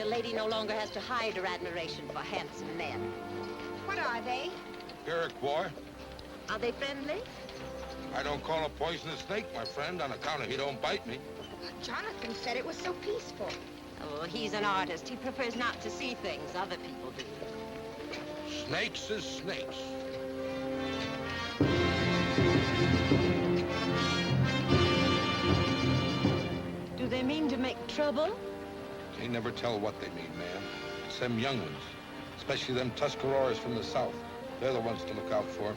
a lady no longer has to hide her admiration for handsome men. What are they? Iroquois. Are they friendly? I don't call a poisonous snake my friend on account of he don't bite me. Jonathan said it was so peaceful. Oh, he's an artist. He prefers not to see things other people do. Snakes is snakes. Do they mean to make trouble? They never tell what they mean, ma'am. It's them young ones, especially them Tuscaroras from the south. They're the ones to look out for.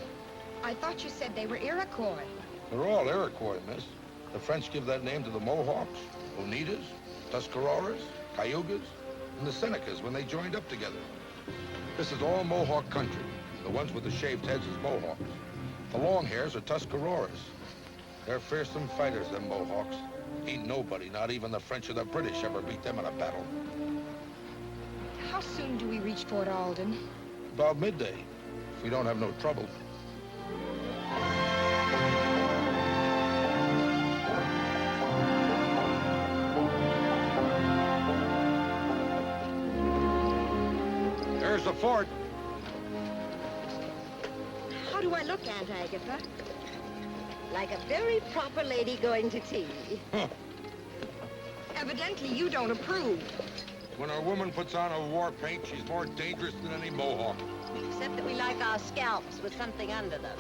I thought you said they were Iroquois. They're all Iroquois, miss. The French give that name to the Mohawks, Onidas, Tuscaroras, Kyogas, and the Senecas when they joined up together. This is all Mohawk country. The ones with the shaved heads is Mohawks. The long hairs are Tuscaroras. They're fearsome fighters, them Mohawks. Ain't nobody, not even the French or the British, ever beat them in a battle. How soon do we reach Fort Alden? About midday, if we don't have no trouble. There's the fort. How do I look, Aunt Agatha? Like a very proper lady going to tea. Huh. Evidently, you don't approve. When a woman puts on a war paint, she's more dangerous than any Mohawk. Except that we like our scalps with something under them.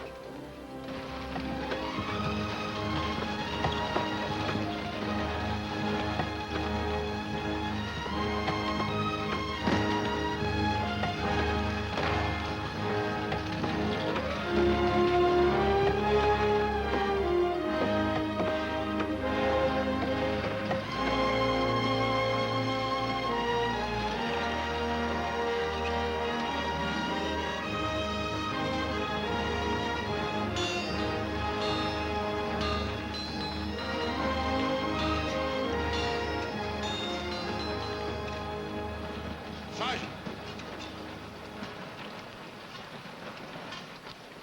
Sergeant!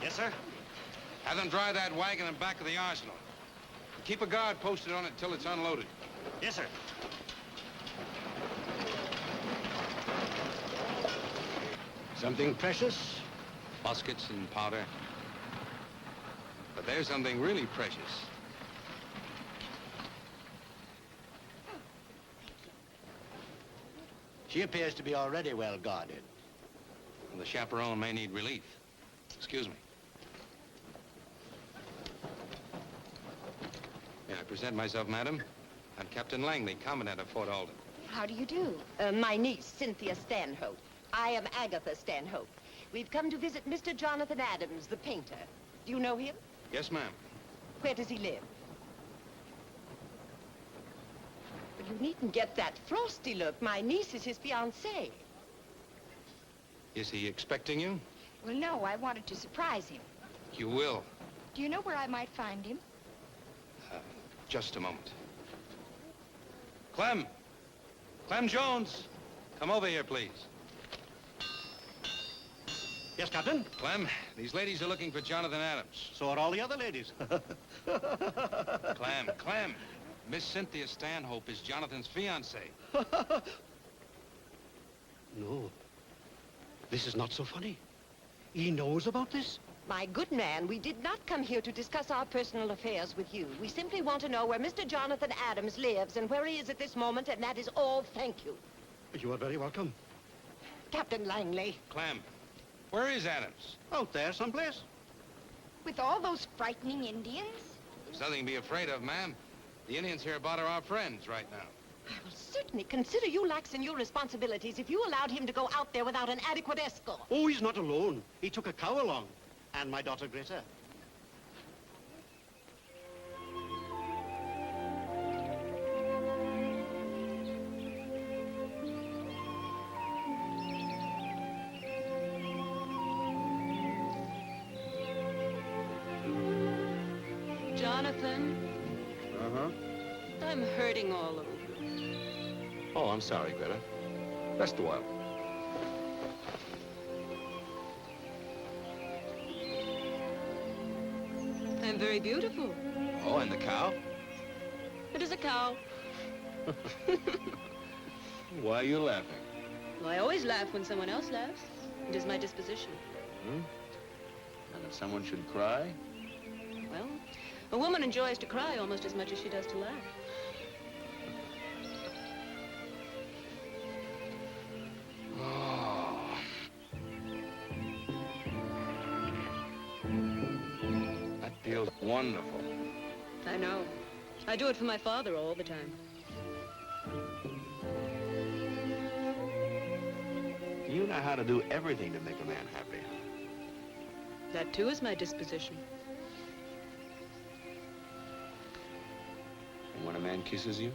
Yes, sir? Have them dry that wagon in back of the arsenal. Keep a guard posted on it till it's unloaded. Yes, sir. Something precious? Muskets and powder. But there's something really precious. She appears to be already well guarded. And the chaperone may need relief. Excuse me. May I present myself, madam? I'm Captain Langley, Commandant of Fort Alden. How do you do? My niece, Cynthia Stanhope. I am Agatha Stanhope. We've come to visit Mr. Jonathan Adams, the painter. Do you know him? Yes, ma'am. Where does he live? But you needn't get that frosty look. My niece is his fiancée. Is he expecting you? Well, no, I wanted to surprise him. You will. Do you know where I might find him? Just a moment. Clem! Clem Jones! Come over here, please. Yes, Captain? Clem, these ladies are looking for Jonathan Adams. So are all the other ladies. Clem, Miss Cynthia Stanhope is Jonathan's fiancée. No. This is not so funny. He knows about this? My good man, we did not come here to discuss our personal affairs with you. We simply want to know where Mr. Jonathan Adams lives and where he is at this moment, and that is all. Thank you. You are very welcome. Captain Langley. Clem, where is Adams? Out there someplace. With all those frightening Indians? There's nothing to be afraid of, ma'am. The Indians hereabout are our friends right now. I will certainly consider you lax in your responsibilities if you allowed him to go out there without an adequate escort. Oh, he's not alone. He took a cow along. And my daughter, Greta. Jonathan, Uh-huh. I'm hurting all over. Oh, I'm sorry, Greta. Rest a while. I'm very beautiful. Oh, and the cow? It is a cow. Why are you laughing? Well, I always laugh when someone else laughs. It is my disposition. And if someone should cry? Well, a woman enjoys to cry almost as much as she does to laugh. Oh. That feels wonderful. I know. I do it for my father all the time. You know how to do everything to make a man happy. That, too, is my disposition. And when a man kisses you?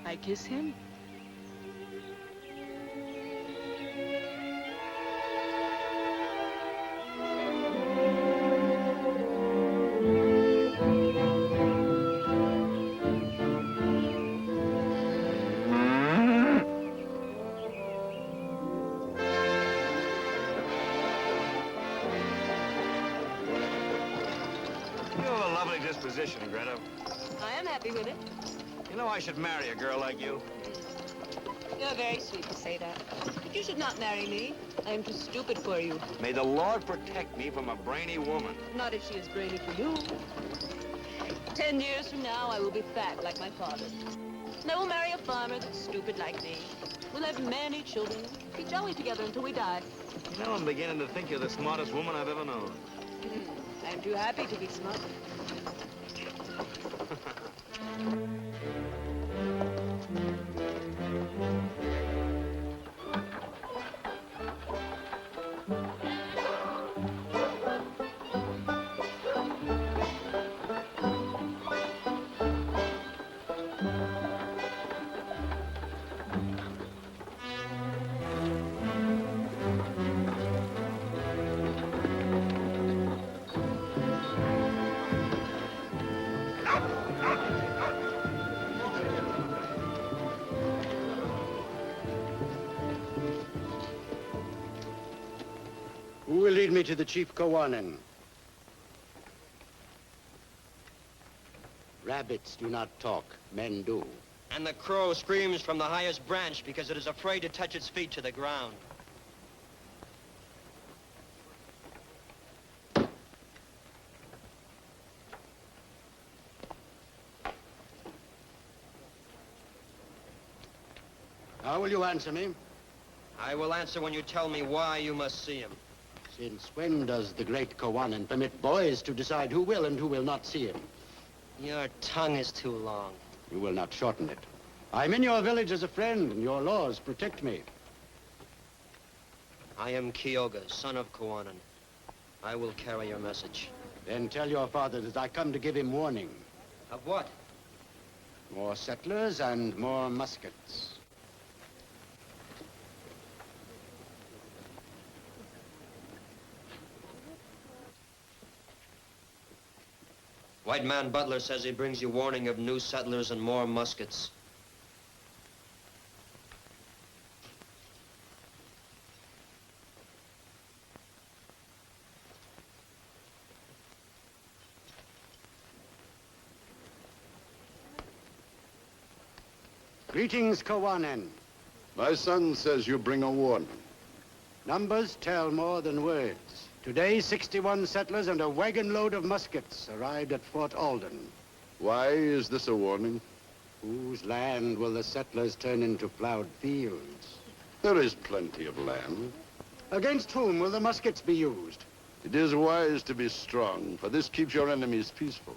I kiss him. Disposition, Greta. I am happy with it. You know I should marry a girl like you. You're very sweet to say that. But you should not marry me. I am too stupid for you. May the Lord protect me from a brainy woman. Not if she is brainy for you. 10 years from now, I will be fat like my father. And I will marry a farmer that's stupid like me. We'll have many children. Be jolly together until we die. You know, I'm beginning to think you're the smartest woman I've ever known. I'm too happy to be smart. Who will lead me to the Chief Kowanen? Rabbits do not talk, men do. And the crow screams from the highest branch because it is afraid to touch its feet to the ground. How will you answer me? I will answer when you tell me why you must see him. Since when does the great Kowanen permit boys to decide who will and who will not see him? Your tongue is too long. You will not shorten it. I'm in your village as a friend, and your laws protect me. I am Kyoga, son of Kowanen. I will carry your message. Then tell your father that I come to give him warning. Of what? More settlers and more muskets. White man Butler says he brings you warning of new settlers and more muskets. Greetings, Kowanen. My son says you bring a warning. Numbers tell more than words. Today, 61 settlers and a wagon load of muskets arrived at Fort Alden. Why is this a warning? Whose land will the settlers turn into plowed fields? There is plenty of land. Against whom will the muskets be used? It is wise to be strong, for this keeps your enemies peaceful.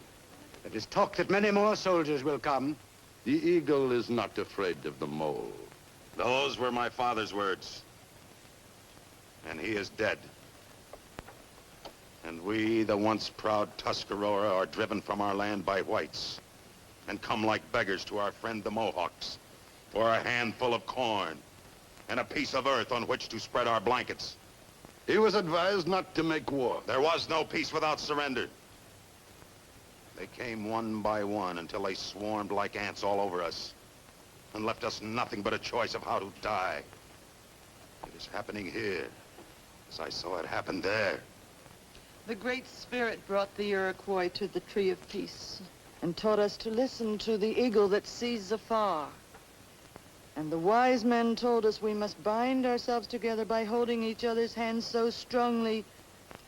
It is talk that many more soldiers will come. The eagle is not afraid of the mole. Those were my father's words. And he is dead. And we, the once proud Tuscarora, are driven from our land by whites and come like beggars to our friend the Mohawks for a handful of corn and a piece of earth on which to spread our blankets. He was advised not to make war. There was no peace without surrender. They came one by one until they swarmed like ants all over us and left us nothing but a choice of how to die. It is happening here, as I saw it happen there. The Great Spirit brought the Iroquois to the Tree of Peace and taught us to listen to the eagle that sees afar. And the wise men told us we must bind ourselves together by holding each other's hands so strongly,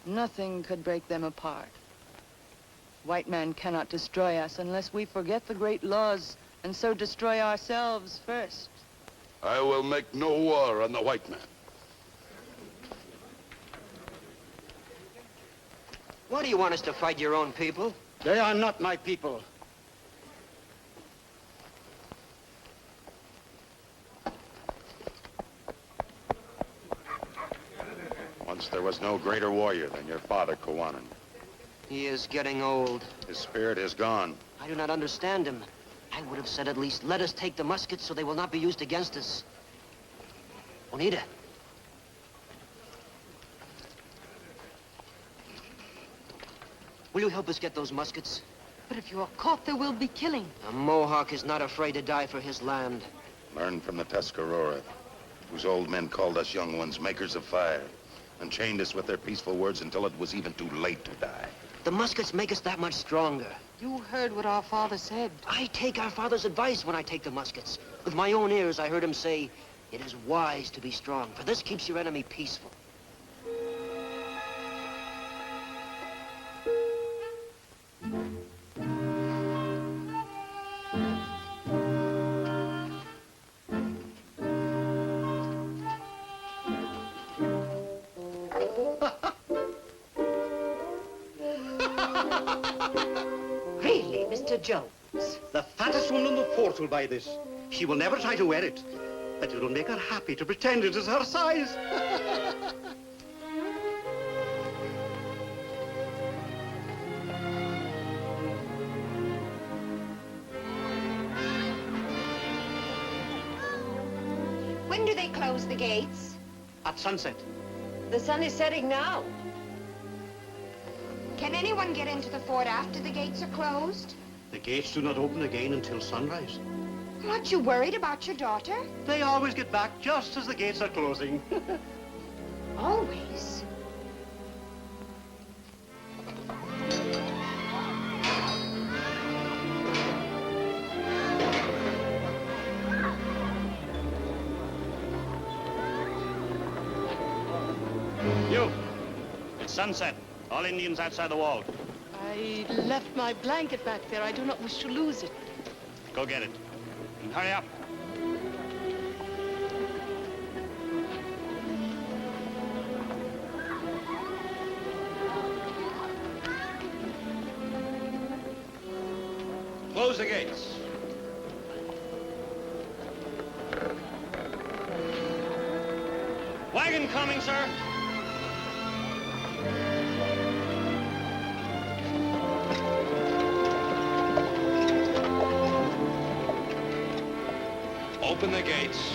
nothing could break them apart. White man cannot destroy us unless we forget the great laws and so destroy ourselves first. I will make no war on the white man. Why do you want us to fight your own people? They are not my people. Once there was no greater warrior than your father, Kowanen. He is getting old. His spirit is gone. I do not understand him. I would have said at least, let us take the muskets so they will not be used against us. Onida. Will you help us get those muskets? But if you are caught, there will be killing. A Mohawk is not afraid to die for his land. Learn from the Tuscarora, whose old men called us young ones makers of fire, and chained us with their peaceful words until it was even too late to die. The muskets make us that much stronger. You heard what our father said. I take our father's advice when I take the muskets. With my own ears, I heard him say, it is wise to be strong, for this keeps your enemy peaceful. Really, Mr. Jones? The fattest woman in the fort will buy this. She will never try to wear it, but it will make her happy to pretend it is her size. When do they close the gates? At sunset. The sun is setting now. Can anyone get into the fort after the gates are closed? The gates do not open again until sunrise. Aren't you worried about your daughter? They always get back just as the gates are closing. Always. You! It's sunset. All Indians outside the wall. I left my blanket back there. I do not wish to lose it. Go get it. And hurry up. Close the gates. Wagon coming, sir. Open the gates.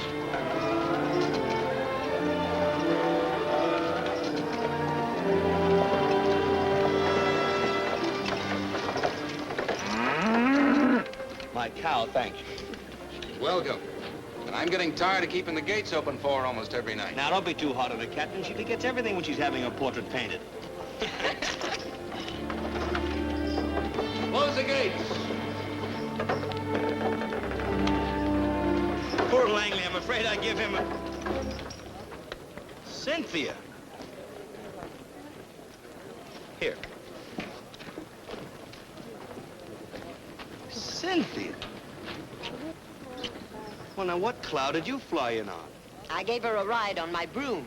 My cow, thank you. Welcome. And I'm getting tired of keeping the gates open for her almost every night. Now, don't be too hard on her, Captain. She gets everything when she's having her portrait painted. Close the gates. Poor Langley, I'm afraid I give him a... Cynthia. Here. Cynthia. Well, now, what cloud did you fly in on? I gave her a ride on my broom.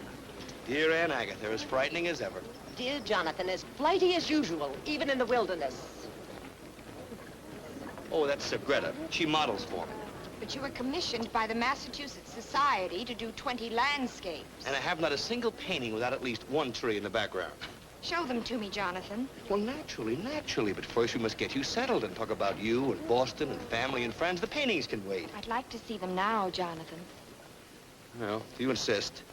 Dear Aunt Agatha, as frightening as ever. Dear Jonathan, as flighty as usual, even in the wilderness. Oh, that's Greta. She models for me. But you were commissioned by the Massachusetts Society to do 20 landscapes. And I have not a single painting without at least one tree in the background. Show them to me, Jonathan. Well, naturally. But first we must get you settled and talk about you and Boston and family and friends. The paintings can wait. I'd like to see them now, Jonathan. Well, if you insist.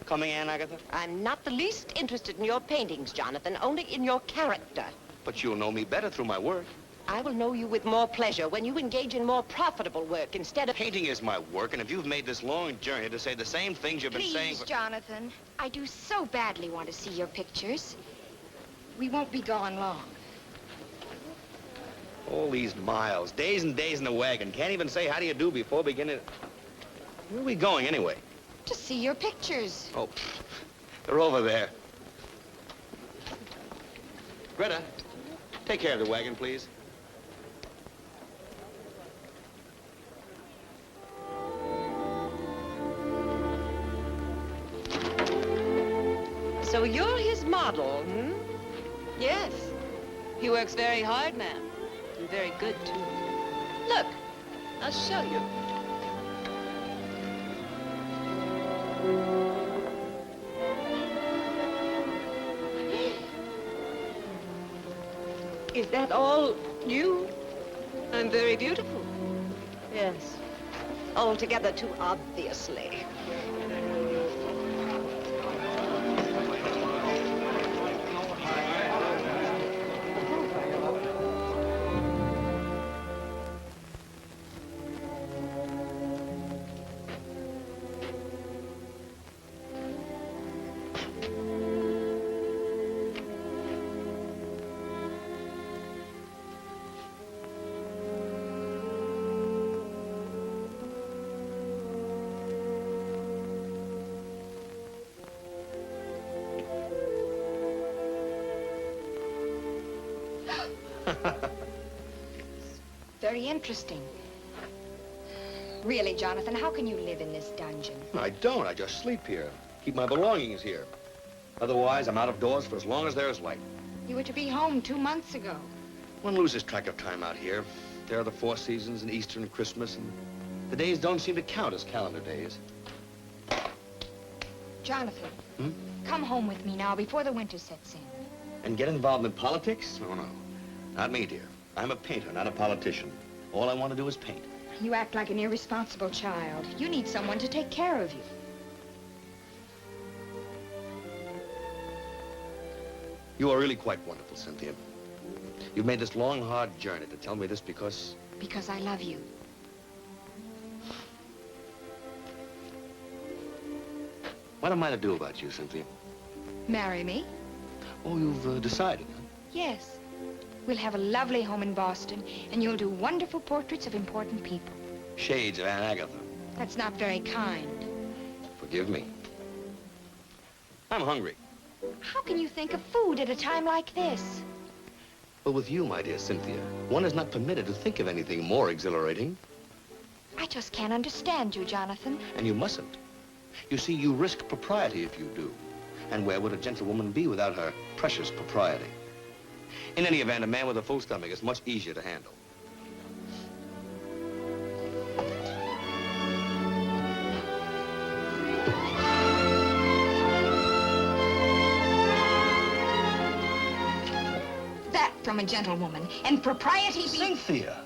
Coming, Aunt Agatha? I'm not the least interested in your paintings, Jonathan, only in your character. But you'll know me better through my work. I will know you with more pleasure when you engage in more profitable work instead of... Painting is my work, and if you've made this long journey to say the same things you've been saying... Please, Jonathan. I do so badly want to see your pictures. We won't be gone long. All these miles, days and days in the wagon. Can't even say how do you do before beginning... Where are we going, anyway? To see your pictures. Oh, they're over there. Greta, take care of the wagon, please. So you're his model, hmm? Yes. He works very hard, ma'am. And very good, too. Look, I'll show you. Is that all you? I'm very beautiful. Yes. Altogether too obviously. Very interesting. Really, Jonathan, how can you live in this dungeon? I don't. I just sleep here. Keep my belongings here. Otherwise, I'm out of doors for as long as there is light. You were to be home 2 months ago. One loses track of time out here. There are the 4 seasons and Easter and Christmas, and the days don't seem to count as calendar days. Jonathan, come home with me now before the winter sets in. And get involved in politics? Oh, no. Not me, dear. I'm a painter, not a politician. All I want to do is paint. You act like an irresponsible child. You need someone to take care of you. You are really quite wonderful, Cynthia. You've made this long, hard journey to tell me this because... Because I love you. What am I to do about you, Cynthia? Marry me? Oh, you've decided, huh? Yes. We'll have a lovely home in Boston, and you'll do wonderful portraits of important people. Shades of Aunt Agatha. That's not very kind. Forgive me. I'm hungry. How can you think of food at a time like this? But with you, my dear Cynthia, one is not permitted to think of anything more exhilarating. I just can't understand you, Jonathan. And you mustn't. You see, you risk propriety if you do. And where would a gentlewoman be without her precious propriety? In any event, a man with a full stomach is much easier to handle. That from a gentlewoman. And propriety be... Cynthia!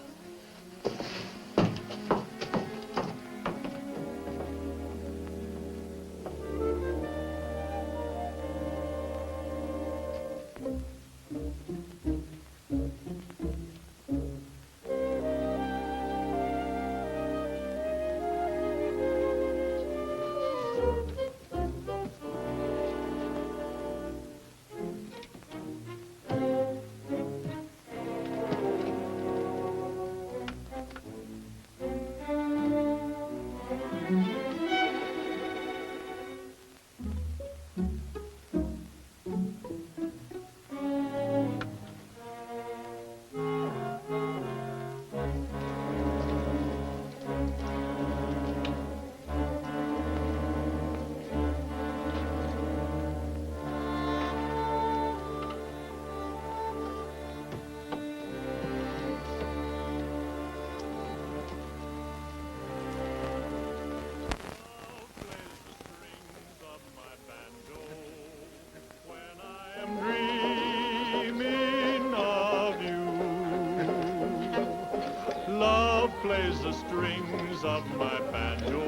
Plays the strings of my banjo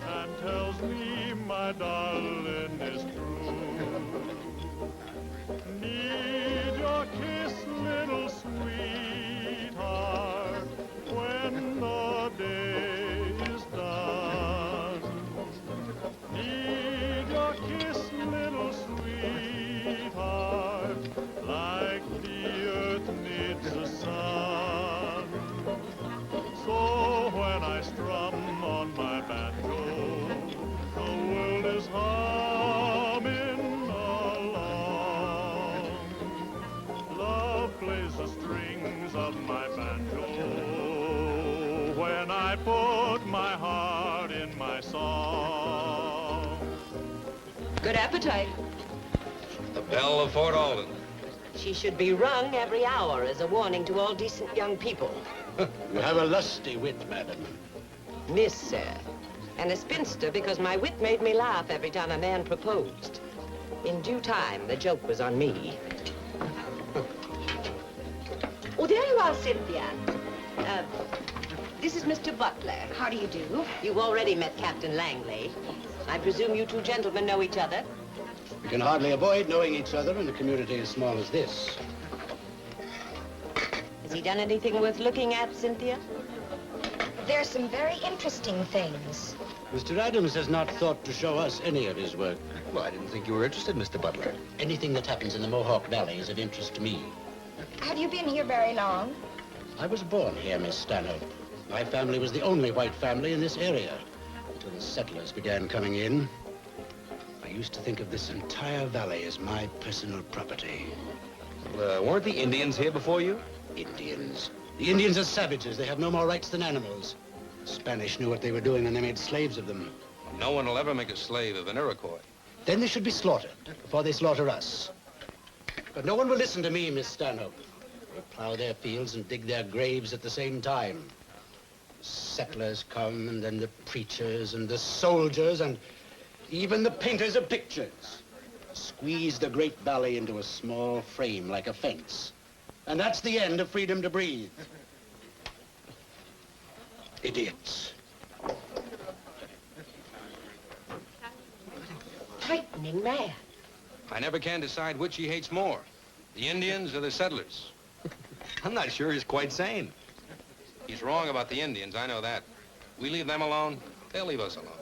and tells me my darling is true. Need your kiss, little sweetheart, when the day is done. Need your kiss, little sweetheart, like the earth needs the sun. So when I strum on put my heart in my song. Good appetite. The bell of Fort Alden. She should be rung every hour as a warning to all decent young people. You have a lusty wit, madam. Miss, sir. And a spinster because my wit made me laugh every time a man proposed. In due time, the joke was on me. Oh, there you are, Cynthia. This is Mr. Butler. How do you do? You've already met Captain Langley. I presume you two gentlemen know each other? We can hardly avoid knowing each other in a community as small as this. Has he done anything worth looking at, Cynthia? There's some very interesting things. Mr. Adams has not thought to show us any of his work. Well, I didn't think you were interested, Mr. Butler. Anything that happens in the Mohawk Valley is of interest to me. Have you been here very long? I was born here, Miss Stanhope. My family was the only white family in this area until the settlers began coming in. I used to think of this entire valley as my personal property. Weren't the Indians here before you? Indians. The Indians are savages. They have no more rights than animals. The Spanish knew what they were doing when they made slaves of them. No one will ever make a slave of an Iroquois. Then they should be slaughtered before they slaughter us. But no one will listen to me, Miss Stanhope. They plow their fields and dig their graves at the same time. The settlers come, and then the preachers and the soldiers and even the painters of pictures. Squeeze the great valley into a small frame like a fence. And that's the end of freedom to breathe. Idiots. Frightening man. I never can decide which he hates more, the Indians or the settlers. I'm not sure he's quite sane. He's wrong about the Indians, I know that. We leave them alone, they'll leave us alone.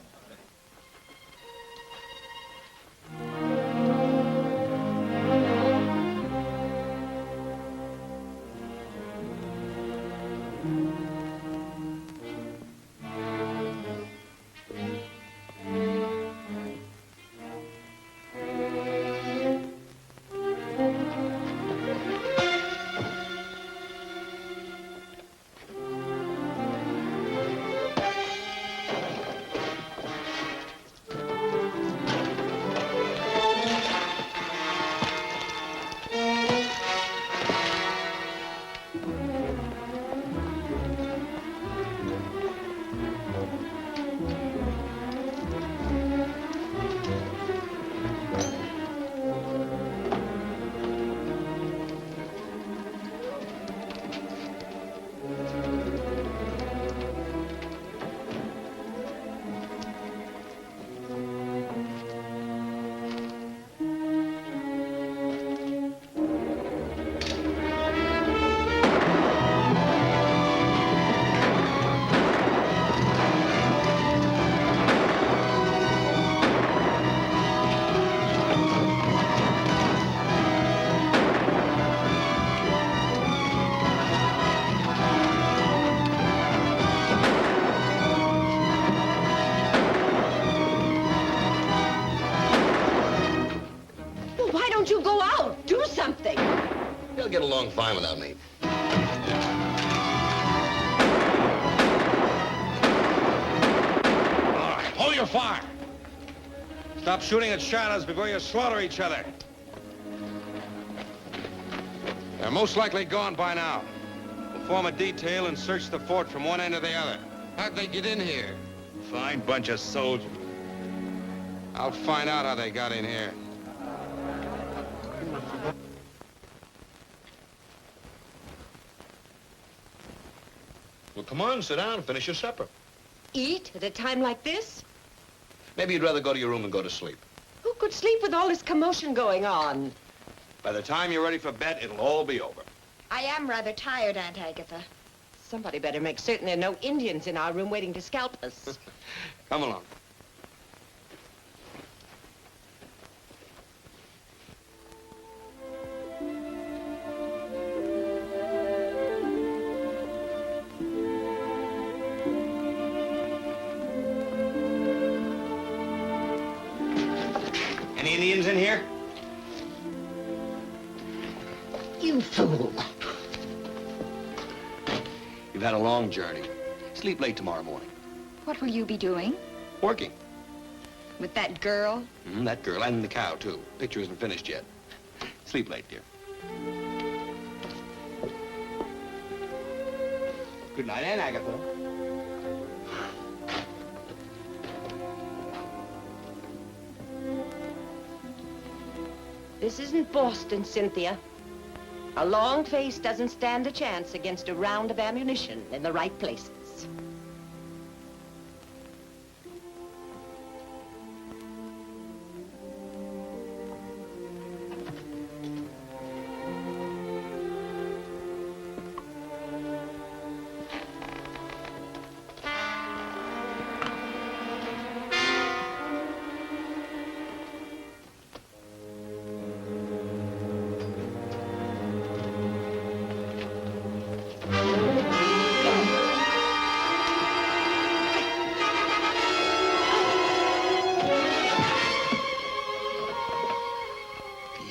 He'll get along fine without me. All right, hold your fire. Stop shooting at shadows before you slaughter each other. They're most likely gone by now. We'll form a detail and search the fort from one end to the other. How'd they get in here? Fine bunch of soldiers. I'll find out how they got in here. Well, come on, sit down and finish your supper. Eat at a time like this? Maybe you'd rather go to your room and go to sleep. Who could sleep with all this commotion going on? By the time you're ready for bed, it'll all be over. I am rather tired, Aunt Agatha. Somebody better make certain there are no Indians in our room waiting to scalp us. Come along. Any Indians in here? You fool. You've had a long journey. Sleep late tomorrow morning. What will you be doing? Working. With that girl? That girl and the cow, too. Picture isn't finished yet. Sleep late, dear. Good night, Aunt Agatha. This isn't Boston, Cynthia. A long face doesn't stand a chance against a round of ammunition in the right places.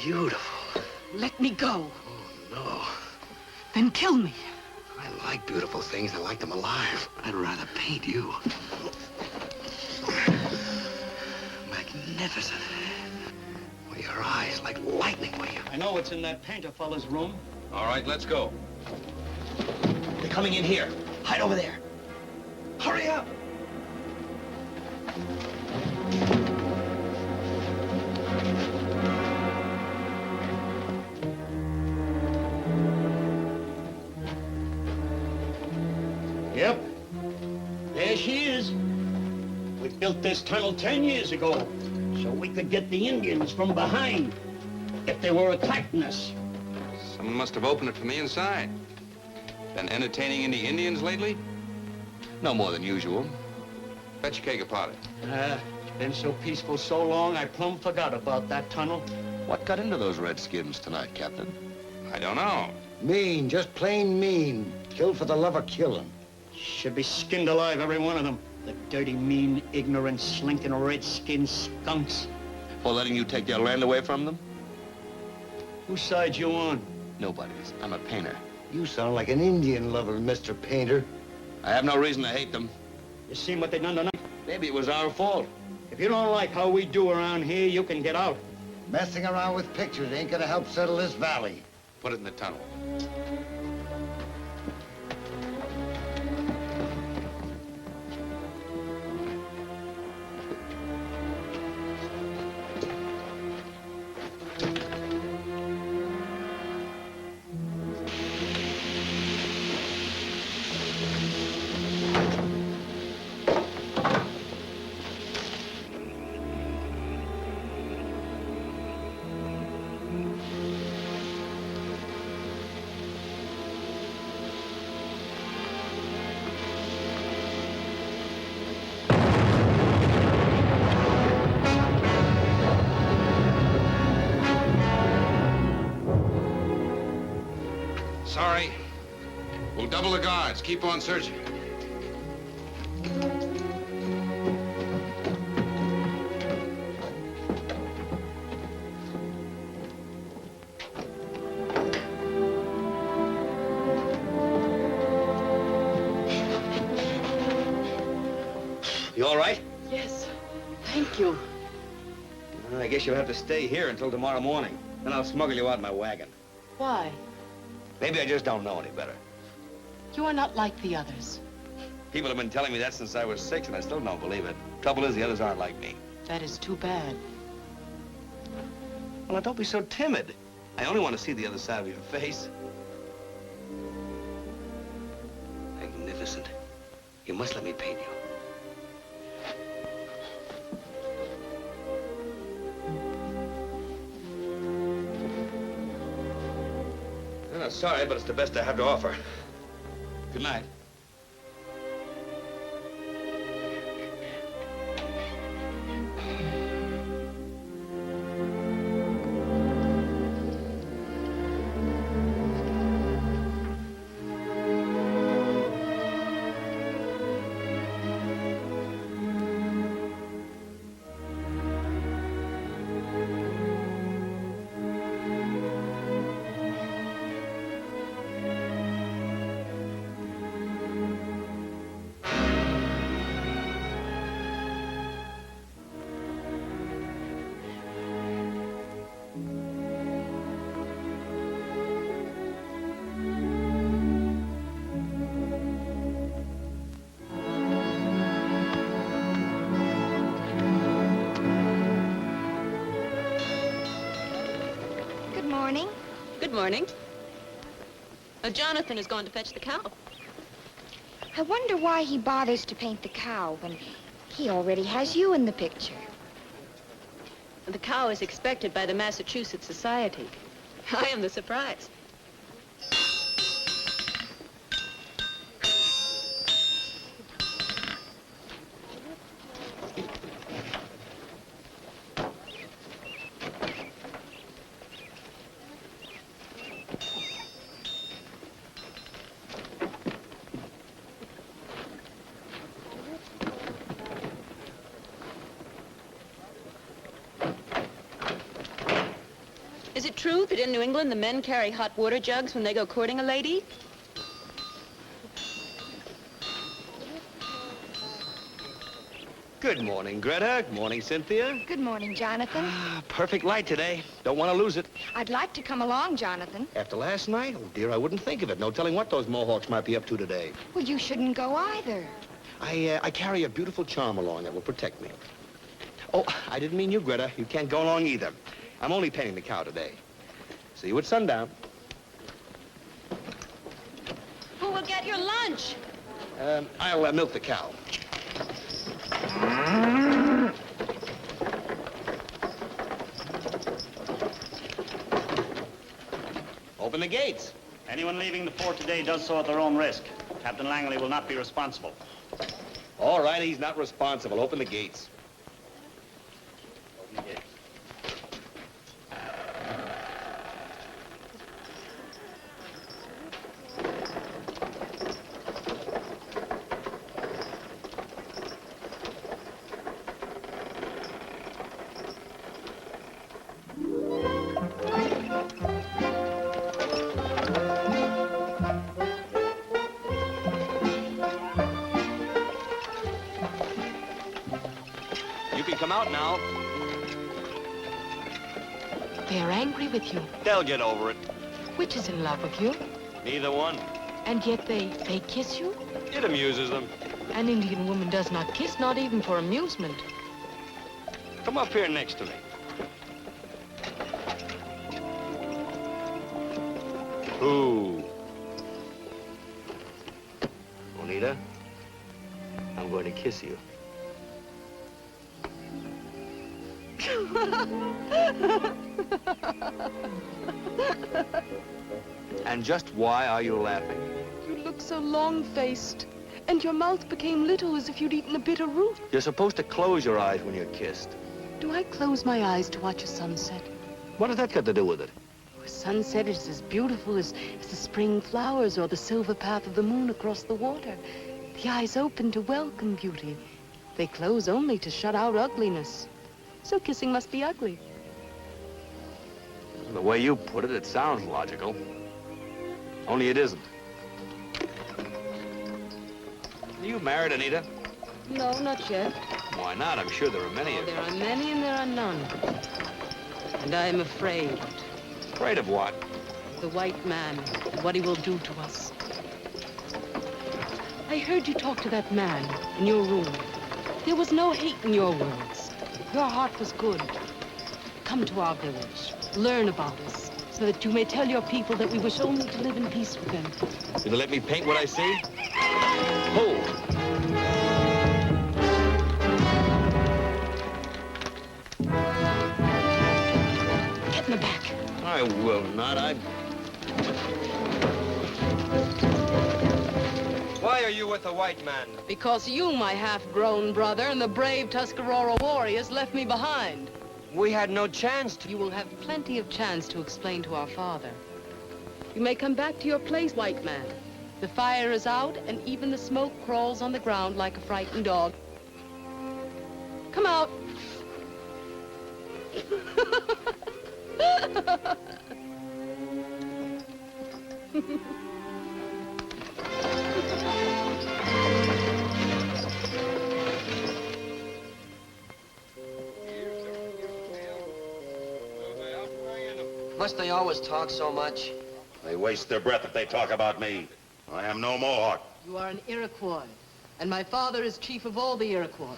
Beautiful. Let me go. Oh, no. Then kill me. I like beautiful things. I like them alive. I'd rather paint you. Magnificent. Well, your eyes like lightning, were you? I know what's in that painter fella's room. All right, let's go. They're coming in here. Hide over there. Hurry up. Yep. There she is. We built this tunnel 10 years ago so we could get the Indians from behind if they were attacking us. Someone must have opened it from the inside. Been entertaining any Indians lately? No more than usual. Fetch a keg of powder. It's been so peaceful so long, I plumb forgot about that tunnel. What got into those redskins tonight, Captain? I don't know. Mean, just plain mean. Killed for the love of killing. Should be skinned alive, every one of them. The dirty, mean, ignorant, slinking, red-skinned skunks. For letting you take their land away from them? Whose side you on? Nobody's. I'm a painter. You sound like an Indian lover, Mr. Painter. I have no reason to hate them. You seen what they done tonight? Maybe it was our fault. If you don't like how we do around here, you can get out. Messing around with pictures ain't gonna help settle this valley. Put it in the tunnel. Sorry. We'll double the guards. Keep on searching. You all right? Yes. Thank you. I guess you'll have to stay here until tomorrow morning. Then I'll smuggle you out in my wagon. Why? Maybe I just don't know any better. You are not like the others. People have been telling me that since I was 6, and I still don't believe it. Trouble is, the others aren't like me. That is too bad. Well, now, don't be so timid. I only want to see the other side of your face. Magnificent. You must let me paint you. I'm sorry, but it's the best I have to offer. Good night. morning. Jonathan is going to fetch the cow. I wonder why he bothers to paint the cow when he already has you in the picture. The cow is expected by the Massachusetts Society. I am the surprise. Is it true that in New England the men carry hot water jugs when they go courting a lady? Good morning, Greta. Good morning, Cynthia. Good morning, Jonathan. Perfect light today. Don't want to lose it. I'd like to come along, Jonathan. After last night? Oh, dear, I wouldn't think of it. No telling what those Mohawks might be up to today. Well, you shouldn't go either. I carry a beautiful charm along that will protect me. Oh, I didn't mean you, Greta. You can't go along either. I'm only painting the cow today. See you at sundown. Who will get your lunch? I'll milk the cow. Open the gates. Anyone leaving the fort today does so at their own risk. Captain Langley will not be responsible. All right, he's not responsible. Open the gates. Open the gates. Come out now. They are angry with you. They'll get over it. Which is in love with you? Neither one. And yet they kiss you? It amuses them. An Indian woman does not kiss, not even for amusement. Come up here next to me. Ooh. Onida, I'm going to kiss you. And just why are you laughing? You look so long-faced, and your mouth became little as if you'd eaten a bitter root. You're supposed to close your eyes when you're kissed. Do I close my eyes to watch a sunset? What has that got to do with it? A sunset is as beautiful as the spring flowers or the silver path of the moon across the water. The eyes open to welcome beauty. They close only to shut out ugliness. So kissing must be ugly. The way you put it, it sounds logical. Only it isn't. Are you married, Onida? No, not yet. Why not? I'm sure there are many of you. There are many and there are none. And I am afraid. Afraid of what? The white man, and what he will do to us. I heard you talk to that man in your room. There was no hate in your words. Your heart was good. Come to our village. Learn about us, so that you may tell your people that we wish only to live in peace with them. You gonna let me paint what I see? Hold. Get in the back. I will not. Why are you with the white man? Because you, my half-grown brother, and the brave Tuscarora warriors left me behind. We had no chance to... You will have plenty of chance to explain to our father. You may come back to your place, white man. The fire is out, and even the smoke crawls on the ground like a frightened dog. Come out. Must they always talk so much? They waste their breath if they talk about me. I am no Mohawk. You are an Iroquois, and my father is chief of all the Iroquois.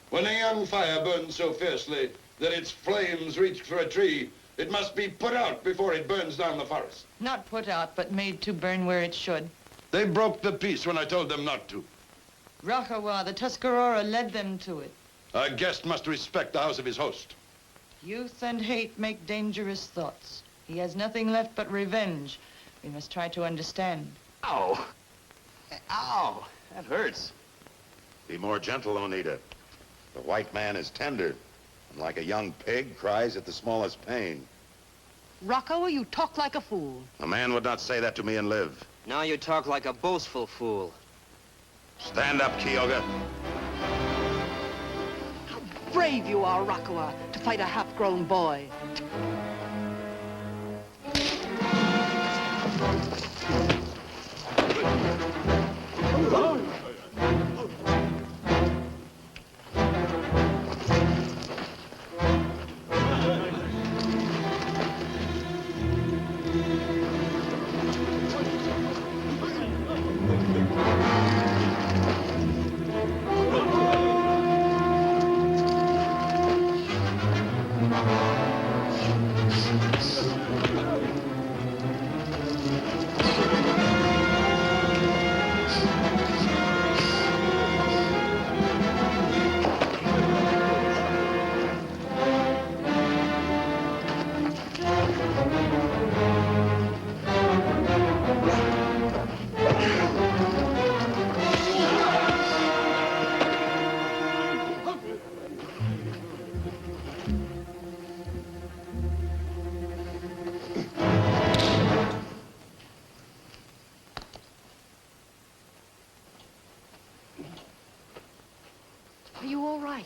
When a young fire burns so fiercely that its flames reach for a tree, It must be put out before it burns down the forest. Not put out, but made to burn where it should. They broke the peace when I told them not to. Rokhawah, the Tuscarora, led them to it. A guest must respect the house of his host. Youth and hate make dangerous thoughts. He has nothing left but revenge. We must try to understand. Ow. Ow. That hurts. Be more gentle, Onida. The white man is tender, and like a young pig, cries at the smallest pain. Rokhawah, you talk like a fool. A man would not say that to me and live. Now you talk like a boastful fool. Stand up, Keoga. How brave you are, Rokhawah, to fight a half-grown boy. Are you all right?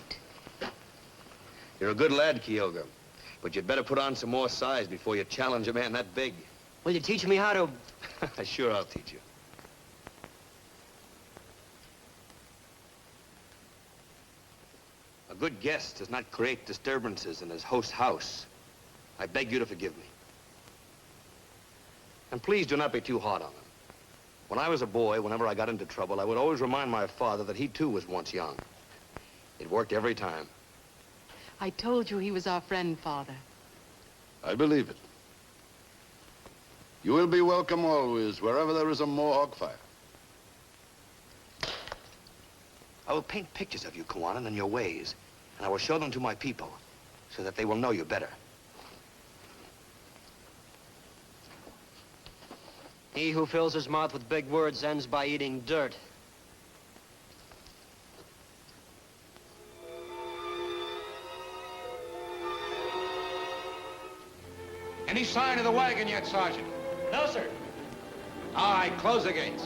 You're a good lad, Kyoga. But you'd better put on some more size before you challenge a man that big. Will you teach me how to... Sure, I'll teach you. A good guest does not create disturbances in his host's house. I beg you to forgive me. And please do not be too hard on him. When I was a boy, whenever I got into trouble, I would always remind my father that he too was once young. It worked every time. I told you he was our friend, Father. I believe it. You will be welcome always, wherever there is a Mohawk fire. I will paint pictures of you, Kowanen, and your ways, and I will show them to my people, so that they will know you better. He who fills his mouth with big words ends by eating dirt. Any sign of the wagon yet, Sergeant? No, sir. All right, close the gates.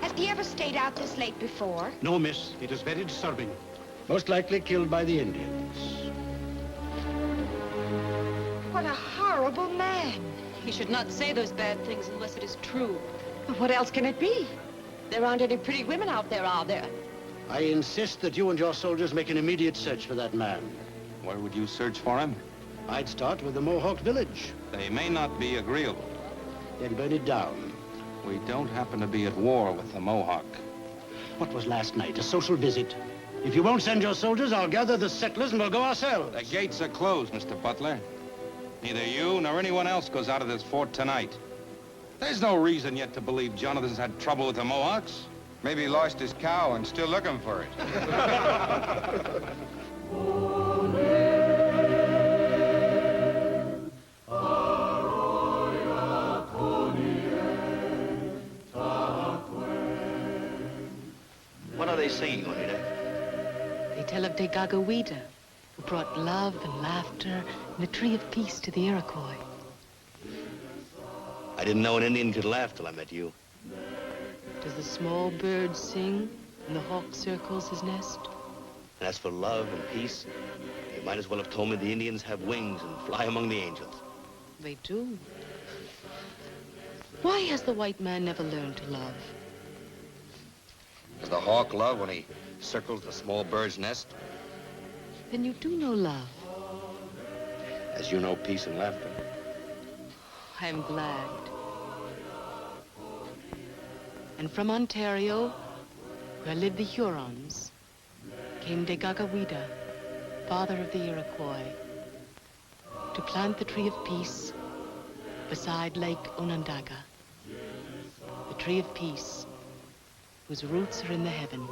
Has he ever stayed out this late before? No, miss. It is very disturbing. Most likely killed by the Indians. What a horrible man. He should not say those bad things unless it is true. But what else can it be? There aren't any pretty women out there, are there? I insist that you and your soldiers make an immediate search for that man. Where would you search for him? I'd start with the Mohawk village. They may not be agreeable. Then burn it down. We don't happen to be at war with the Mohawk. What was last night? A social visit? If you won't send your soldiers, I'll gather the settlers and we'll go ourselves. The gates are closed, Mr. Butler. Neither you nor anyone else goes out of this fort tonight. There's no reason yet to believe Jonathan's had trouble with the Mohawks. Maybe he lost his cow and still looking for it. What are they singing, Onida? They tell of Degagawida, who brought love and laughter and a tree of peace to the Iroquois. I didn't know an Indian could laugh till I met you. Does the small bird sing when the hawk circles his nest? And as for love and peace, you might as well have told me the Indians have wings and fly among the angels. They do. Why has the white man never learned to love? Does the hawk love when he circles the small bird's nest? Then you do know love. As you know peace and laughter. I'm glad. And from Ontario, where lived the Hurons, came Degagawida, father of the Iroquois, to plant the tree of peace beside Lake Onondaga, the tree of peace whose roots are in the heaven.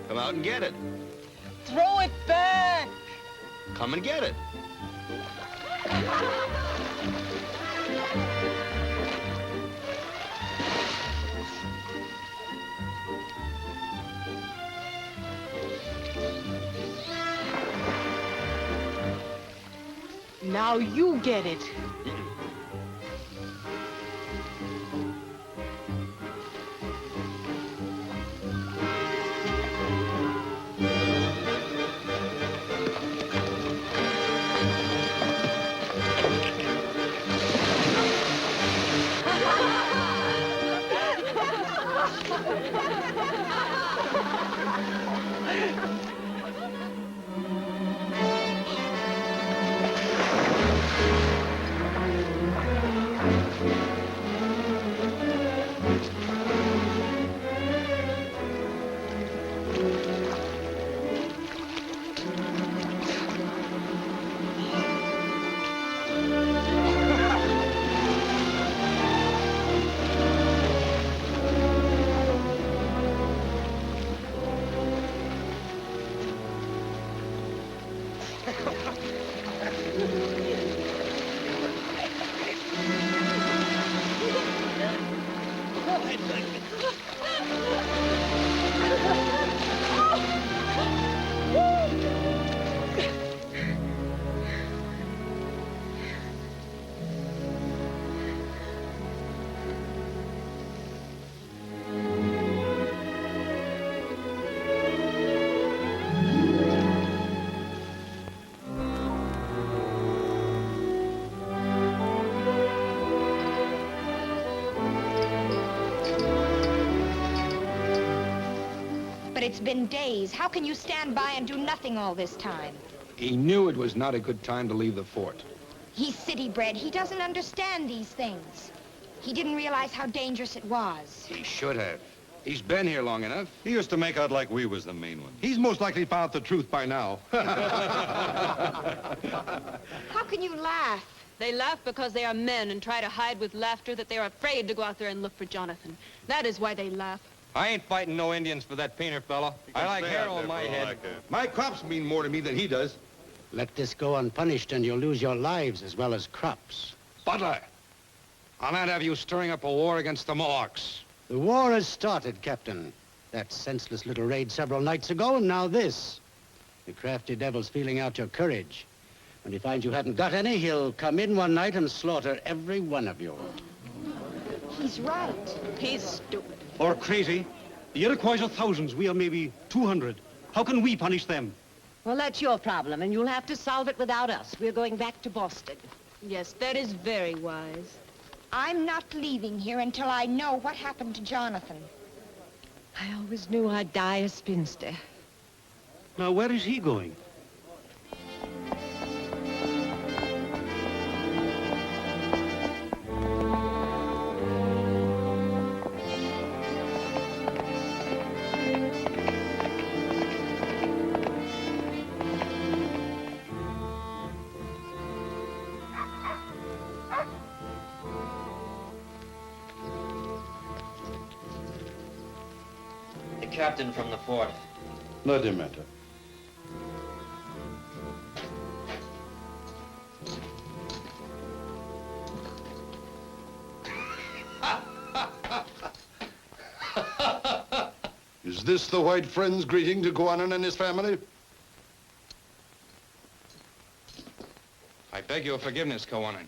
Come out and get it. Throw it back! Come and get it. Now you get it. It's been days. How can you stand by and do nothing all this time? He knew it was not a good time to leave the fort. He's city-bred. He doesn't understand these things. He didn't realize how dangerous it was. He should have. He's been here long enough. He used to make out like we was the main one. He's most likely found out the truth by now. How can you laugh? They laugh because they are men and try to hide with laughter that they are afraid to go out there and look for Jonathan. That is why they laugh. I ain't fighting no Indians for that painter fella. I like hair on my head. My crops mean more to me than he does. Let this go unpunished and you'll lose your lives as well as crops. Butler, I'll not have you stirring up a war against the Mohawks. The war has started, Captain. That senseless little raid several nights ago, and now this. The crafty devil's feeling out your courage. When he finds you haven't got any, he'll come in one night and slaughter every one of you. He's right. He's stupid. Or crazy. The Iroquois are thousands. We are maybe 200. How can we punish them? Well, that's your problem, and you'll have to solve it without us. We're going back to Boston. Yes, that is very wise. I'm not leaving here until I know what happened to Jonathan. I always knew I'd die a spinster. Now, where is he going? Captain from the fort. Let him enter. Is this the white friend's greeting to Kowanen and his family? I beg your forgiveness, Kowanen.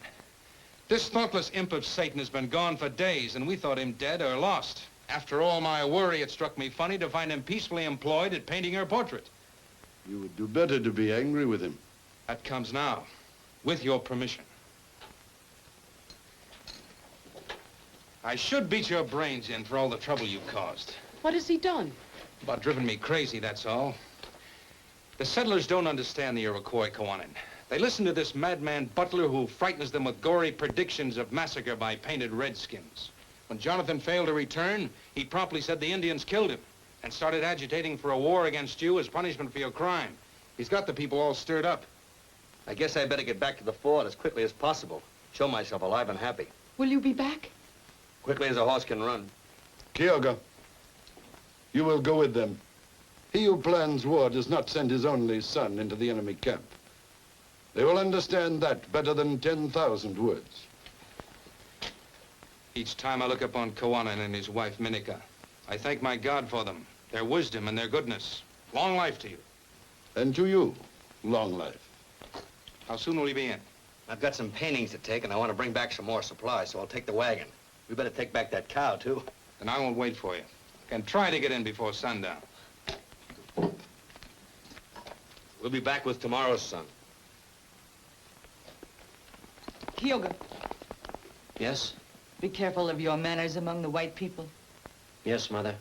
This thoughtless imp of Satan has been gone for days, and we thought him dead or lost. After all my worry, it struck me funny to find him peacefully employed at painting her portrait. You would do better to be angry with him. That comes now, with your permission. I should beat your brains in for all the trouble you've caused. What has he done? About driven me crazy, that's all. The settlers don't understand the Iroquois, Kowanen. They listen to this madman Butler who frightens them with gory predictions of massacre by painted redskins. When Jonathan failed to return, he promptly said the Indians killed him and started agitating for a war against you as punishment for your crime. He's got the people all stirred up. I guess I better get back to the fort as quickly as possible. Show myself alive and happy. Will you be back? Quickly as a horse can run. Kyoga, you will go with them. He who plans war does not send his only son into the enemy camp. They will understand that better than 10,000 words. Each time I look upon Kowanen and his wife, Minika, I thank my God for them, their wisdom and their goodness. Long life to you. And to you, long life. How soon will you be in? I've got some paintings to take, and I want to bring back some more supplies, so I'll take the wagon. We better take back that cow, too. Then I won't wait for you. Can try to get in before sundown. We'll be back with tomorrow's sun. Kyoga, Yes? be careful of your manners among the white people. Yes, Mother.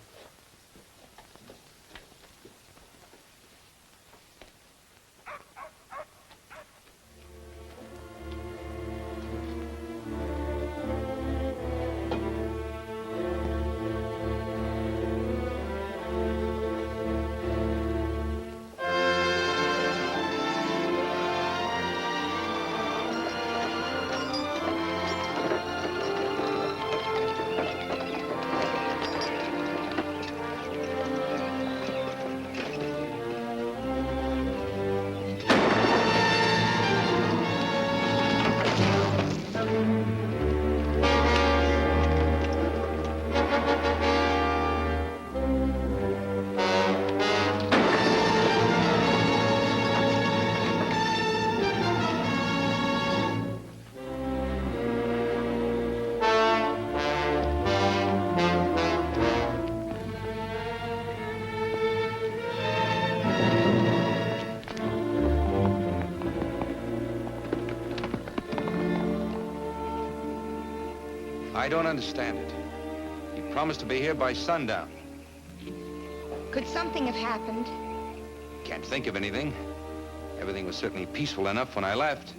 I don't understand it. He promised to be here by sundown. Could something have happened? Can't think of anything. Everything was certainly peaceful enough when I left.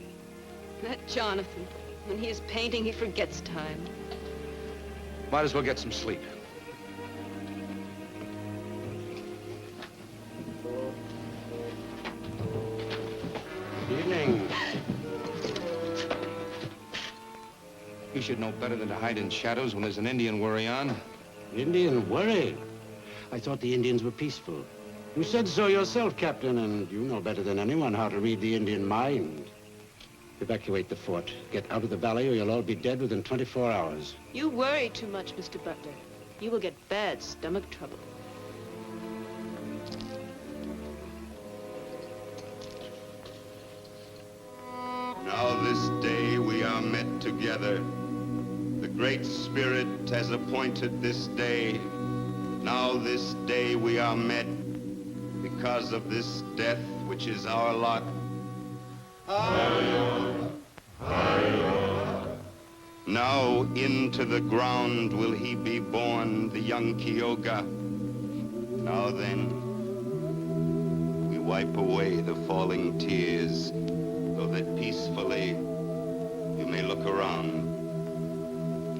That Jonathan, when he is painting, he forgets time. Might as well get some sleep. Evening. You should know better than to hide in shadows when there's an Indian worry on. Indian worry? I thought the Indians were peaceful. You said so yourself, Captain, and you know better than anyone how to read the Indian mind. Evacuate the fort. Get out of the valley or you'll all be dead within 24 hours. You worry too much, Mr. Butler. You will get bad stomach trouble. Now this day we are met together. The Great Spirit has appointed this day. Now this day we are met because of this death which is our lot. Now into the ground will he be born, the young Keoga. Now then, we wipe away the falling tears, so that peacefully you may look around.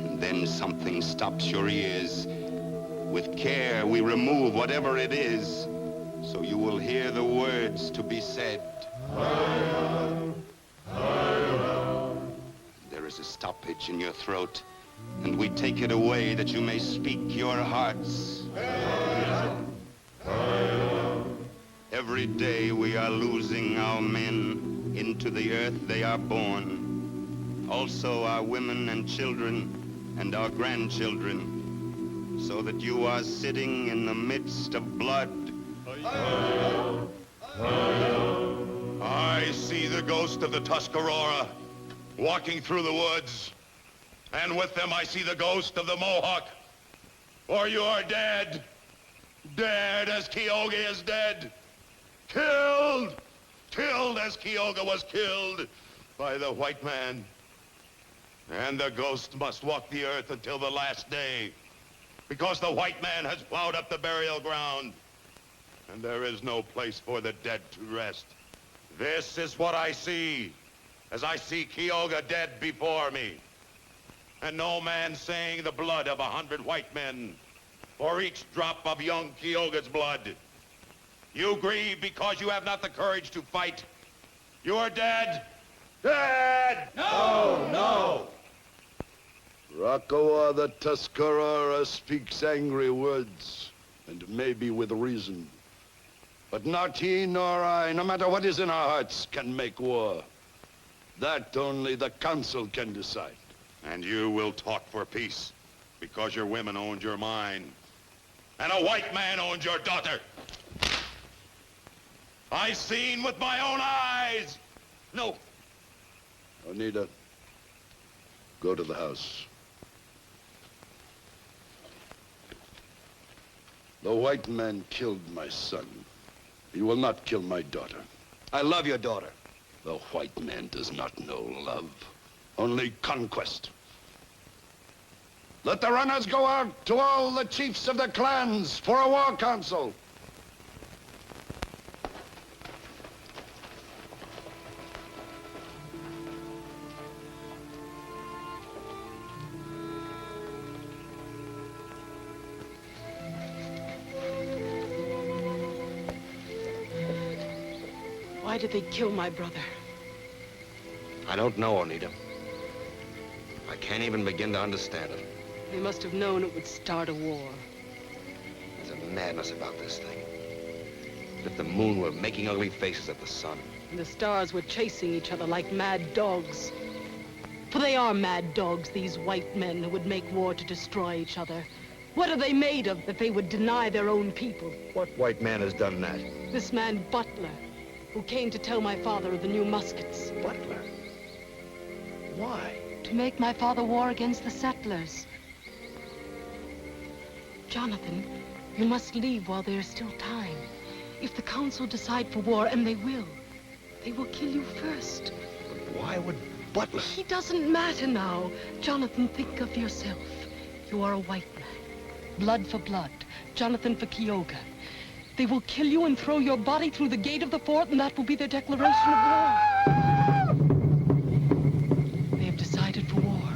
And then something stops your ears. With care, we remove whatever it is, so you will hear the words to be said. There is a stoppage in your throat, and we take it away that you may speak your hearts. Every day we are losing our men. Into the earth they are born. Also our women and children and our grandchildren. so that you are sitting in the midst of blood. I see the ghost of the Tuscarora walking through the woods, and with them I see the ghost of the Mohawk. For you are dead, dead as Kyoga is dead, killed as Kyoga was killed by the white man. And the ghost must walk the earth until the last day, because the white man has plowed up the burial ground, and there is no place for the dead to rest. This is what I see, as I see Keoga dead before me, and no man saying the blood of 100 white men for each drop of young Keoga's blood. You grieve because you have not the courage to fight. You are dead. Dead! No, no! Rokhawah the Tuscarora speaks angry words, and maybe with reason. But not he nor I, no matter what is in our hearts, can make war. That only the council can decide. And you will talk for peace, because your women owned your mine, and a white man owned your daughter. I've seen with my own eyes. No. Onida, go to the house. The white man killed my son. He will not kill my daughter. I love your daughter. The white man does not know love, only conquest. Let the runners go out to all the chiefs of the clans for a war council. Why did they kill my brother? I don't know, Onida. I can't even begin to understand it. They must have known it would start a war. There's a madness about this thing. As if the moon were making ugly faces at the sun. And the stars were chasing each other like mad dogs. For they are mad dogs, these white men who would make war to destroy each other. What are they made of that they would deny their own people? What white man has done that? This man, Butler, who came to tell my father of the new muskets. Butler? Why? To make my father war against the settlers. Jonathan, you must leave while there is still time. If the council decide for war, and they will kill you first. But why would Butler? He doesn't matter now. Jonathan, think of yourself. You are a white man. Blood for blood. Jonathan for Kyoga. They will kill you and throw your body through the gate of the fort, and that will be their declaration of war. They have decided for war.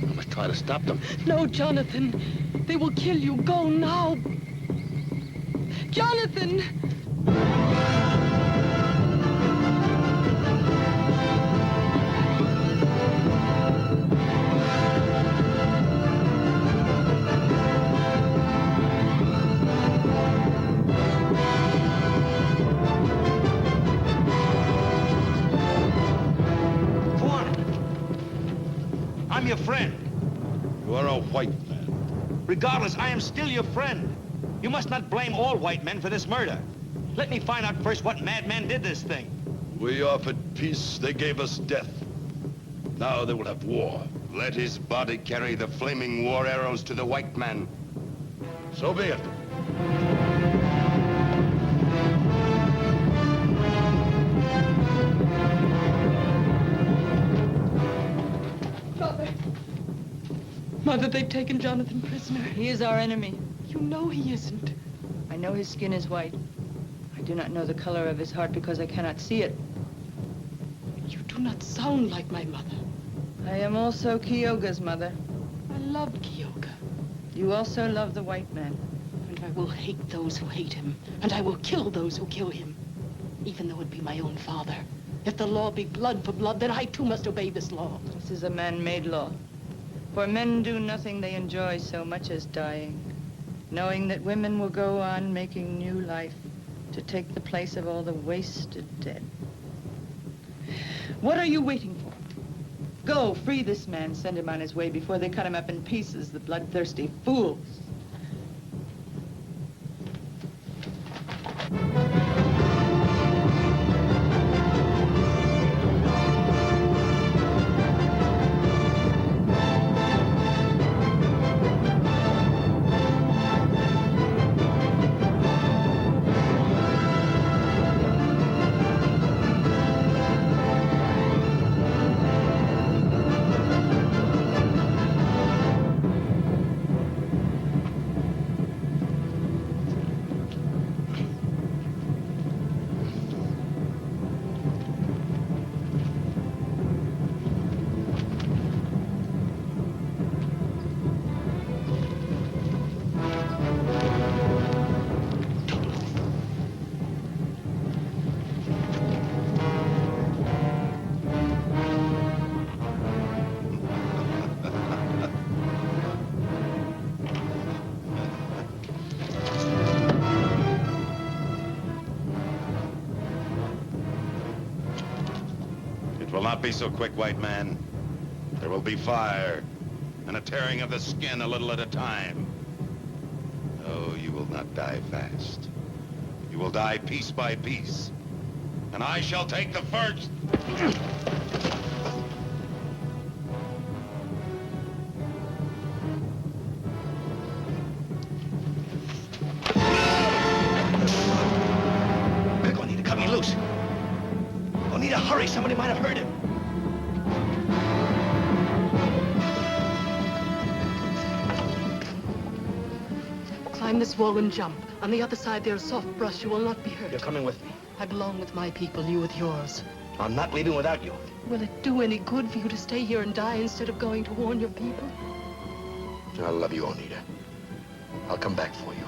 I must try to stop them. No, Jonathan. They will kill you. Go now. Jonathan! I'm your friend. You are a white man. Regardless, I am still your friend. You must not blame all white men for this murder. Let me find out first what madman did this thing. We offered peace, they gave us death. Now they will have war. Let his body carry the flaming war arrows to the white man. So be it. Mother, they've taken Jonathan prisoner. He is our enemy. You know he isn't. I know his skin is white. I do not know the color of his heart because I cannot see it. You do not sound like my mother. I am also Kyoga's mother. I love Kyoga. You also love the white man. And I will hate those who hate him. And I will kill those who kill him. Even though it be my own father. If the law be blood for blood, then I too must obey this law. This is a man-made law. For men do nothing they enjoy so much as dying, knowing that women will go on making new life to take the place of all the wasted dead. What are you waiting for? Go, free this man. Send him on his way before they cut him up in pieces, the bloodthirsty fools. It will not be so quick, white man. There will be fire and a tearing of the skin a little at a time. Oh, you will not die fast. You will die piece by piece. And I shall take the first. Quick, Onida, cut me loose. Onida, hurry, somebody might have heard him. Climb this wall and jump. On the other side, there's soft brush. You will not be hurt. You're coming with me. I belong with my people, you with yours. I'm not leaving without you. Will it do any good for you to stay here and die instead of going to warn your people? I love you, Onida. I'll come back for you.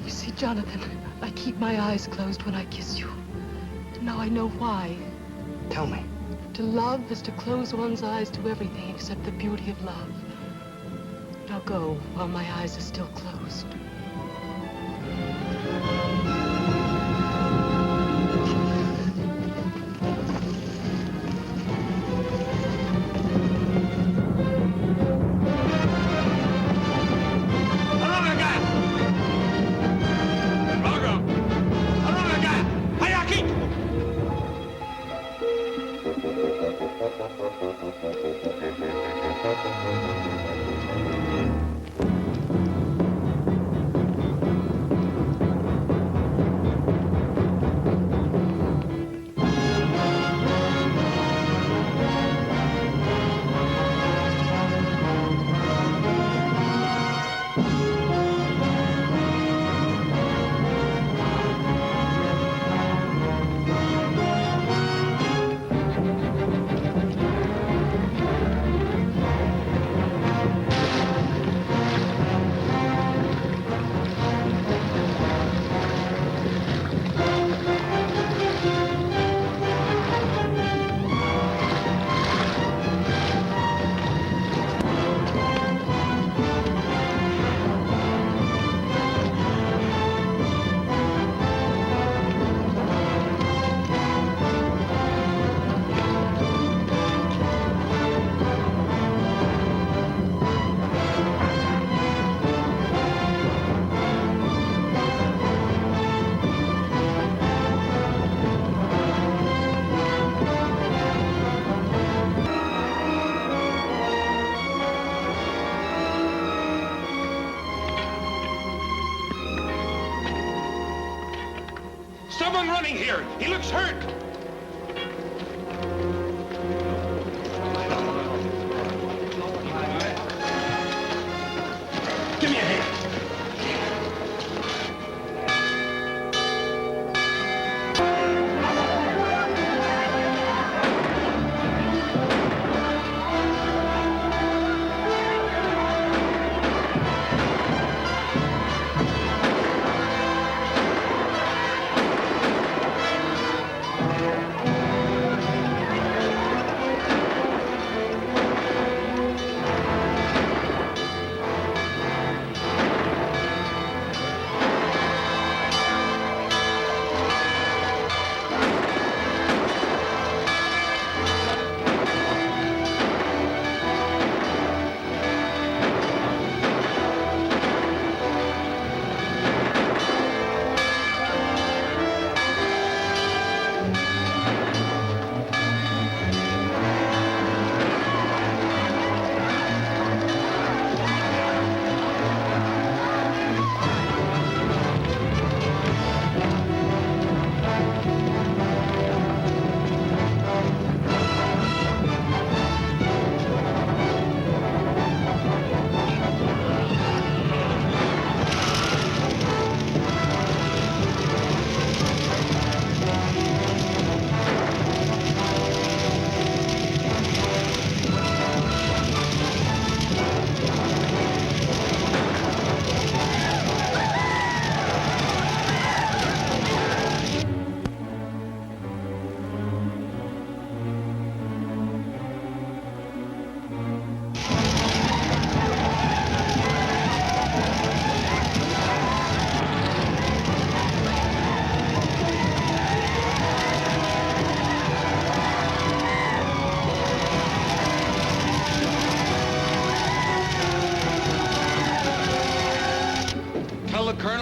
You see, Jonathan, I keep my eyes closed when I kiss you. And now I know why. Tell me. To love is to close one's eyes to everything except the beauty of love. Now go while my eyes are still closed. Someone running here! He looks hurt! Give me a hand.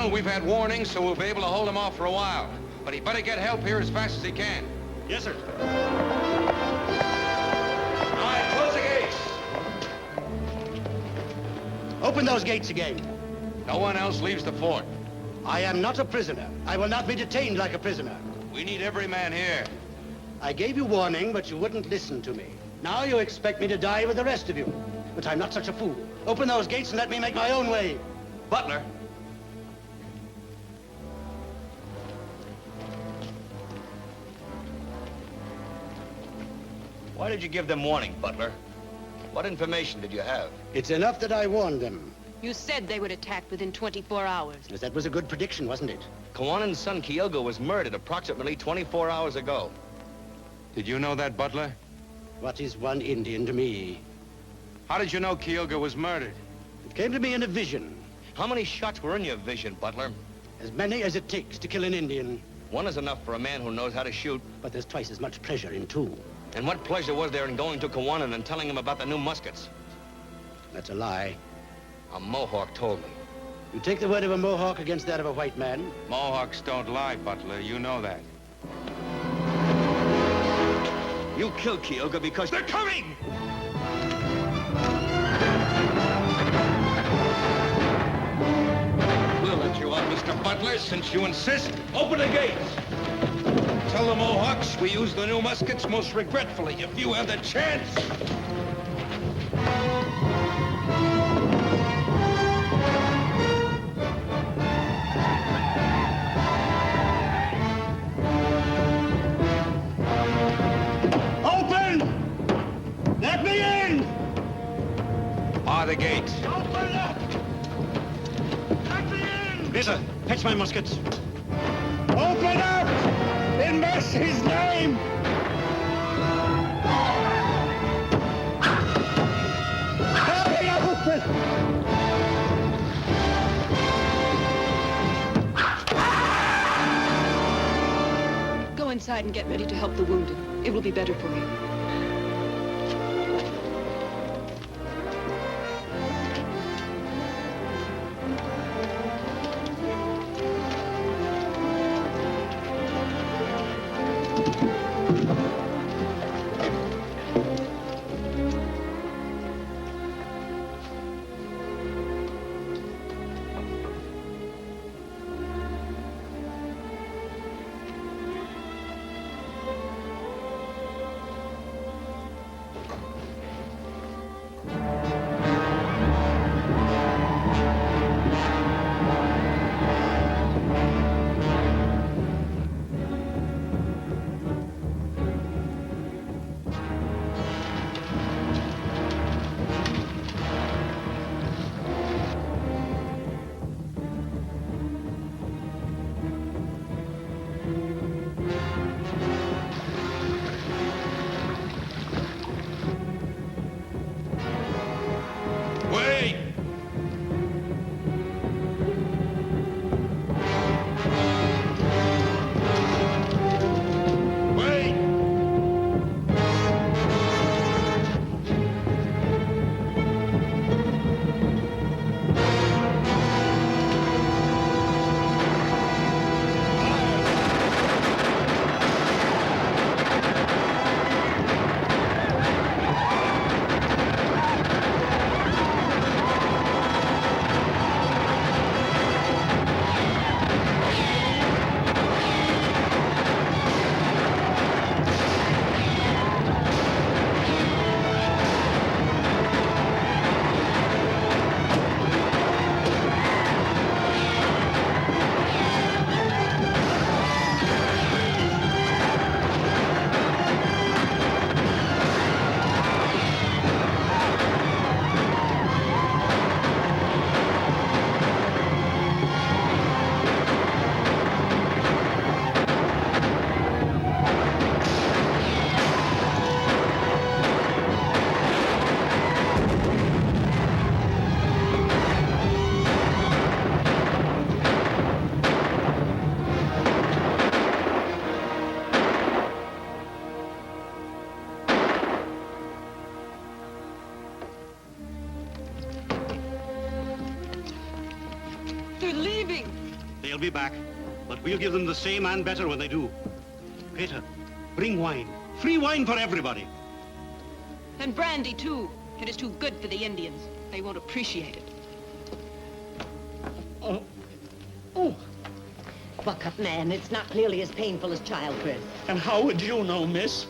Well, we've had warnings, so we'll be able to hold him off for a while. But he better get help here as fast as he can. Yes, sir. All right, close the gates. Open those gates again. No one else leaves the fort. I am not a prisoner. I will not be detained like a prisoner. We need every man here. I gave you warning, but you wouldn't listen to me. Now you expect me to die with the rest of you. But I'm not such a fool. Open those gates and let me make my own way. Butler. Why did you give them warning, Butler? What information did you have? It's enough that I warned them. You said they would attack within 24 hours. Yes, that was a good prediction, wasn't it? Kowanen's son, Kyoga, was murdered approximately 24 hours ago. Did you know that, Butler? What is one Indian to me? How did you know Keoga was murdered? It came to me in a vision. How many shots were in your vision, Butler? As many as it takes to kill an Indian. One is enough for a man who knows how to shoot. But there's twice as much pleasure in two. And what pleasure was there in going to Kowanen and telling him about the new muskets? That's a lie. A Mohawk told me. You take the word of a Mohawk against that of a white man? Mohawks don't lie, Butler. You know that. You killed Kyoga because... They're coming! We'll let you out, Mr. Butler, since you insist. Open the gates. Tell the Mohawks we use the new muskets most regretfully if you have the chance. Open! Let me in! Bar the gates. Open up! Let me in! Rita, fetch my muskets. Open up! In mercy's name! Hurry, open! Go inside and get ready to help the wounded. It will be better for you. They'll be back, but we'll give them the same and better when they do. Peter, bring wine. Free wine for everybody. And brandy, too. It is too good for the Indians. They won't appreciate it. Oh. Buck up, man. It's not nearly as painful as childbirth. And how would you know, miss?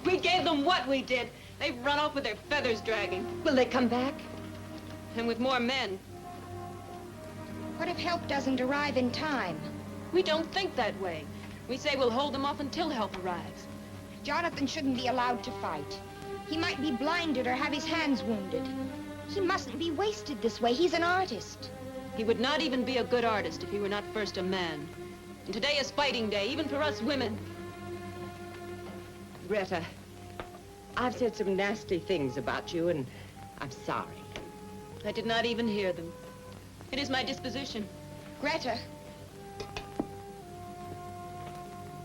We gave them what we did. They've run off with their feathers dragging. Will they come back? And with more men. What if help doesn't arrive in time? We don't think that way. We say we'll hold them off until help arrives. Jonathan shouldn't be allowed to fight. He might be blinded or have his hands wounded. He mustn't be wasted this way. He's an artist. He would not even be a good artist if he were not first a man. And today is fighting day, even for us women. Greta, I've said some nasty things about you, and I'm sorry. I did not even hear them. It is my disposition. Greta.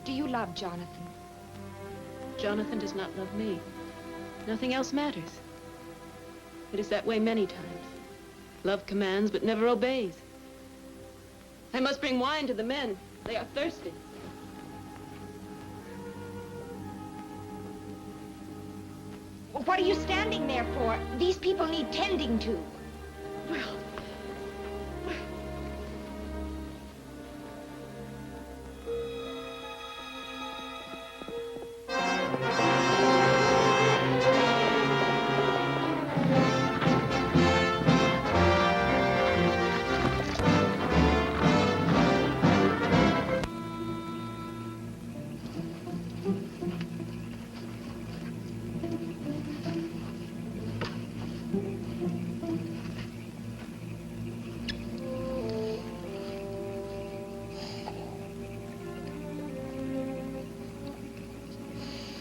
Do you love Jonathan? Jonathan does not love me. Nothing else matters. It is that way many times. Love commands, but never obeys. I must bring wine to the men. They are thirsty. What are you standing there for? These people need tending to. Well,